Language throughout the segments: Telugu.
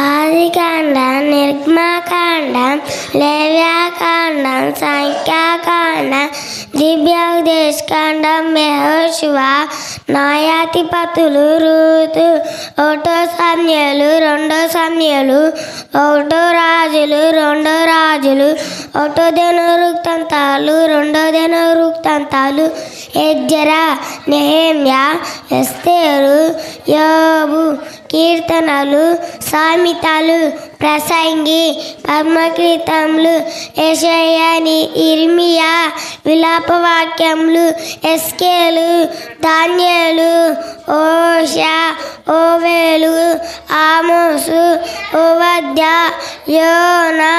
ఆదికాండం, నిర్గమకాండం, లేవ్యకాండం, సంఖ్యాకాండం, ద్వితీయోపదేశకాండం, యెహోషువ, న్యాయాధిపతులు, రూతు, ఒకటో సమూయేలు, రెండో సమూయేలు, ఒకటో రాజులు, రెండో రాజులు, ఒకటో దినవృత్తాంతాలు, రెండో దినవృత్తాంతాలు, ఎజ్రా, నెహెమ్యా, ఎస్తేరు, యోబు, కీర్తనలు, సామెతలు, ప్రసంగి, పద్మకీర్తనలు, యెషయా, ఇర్మీయా, విలాపవాక్యములు, ఎస్కేలు, దానియేలు, హోషేయ, యోవేలు, ఆమోసు, ఓబద్యా, యోనా,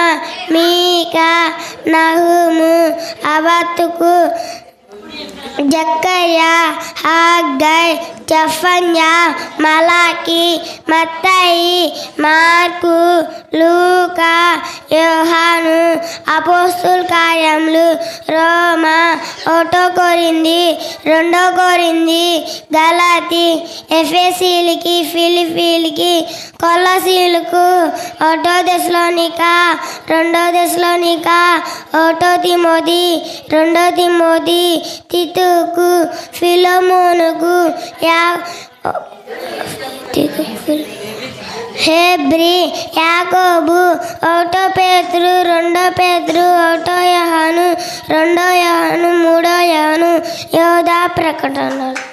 మీకా, నహూము, హబక్కూకు, జకర్యా, హగ్గై, జెఫన్యా, మలాకి, మత్తయి, మార్కు, లూకా, యోహాను, అపోస్తలుల కార్యములు, రోమా, ఒకటో కొరింథీ, రెండో కొరింథీ, గలాతీ, ఎఫెసీయులకి, ఫిలిప్పీయులకి, కొలస్సీయులకు, ఒకటో తెస్సలోనిక, రెండో తెస్సలోనిక, ఒకటో తిమోతి, రెండో తిమోతి, తీతుకు, ఫిలెమోనుకు, హెబ్రీ, యాకోబు, ఒకటో పేతురు, రెండో పేతురు, ఒకటో యోహాను, రెండో యోహాను, మూడో యోహాను, యోధా, ప్రకటనలు.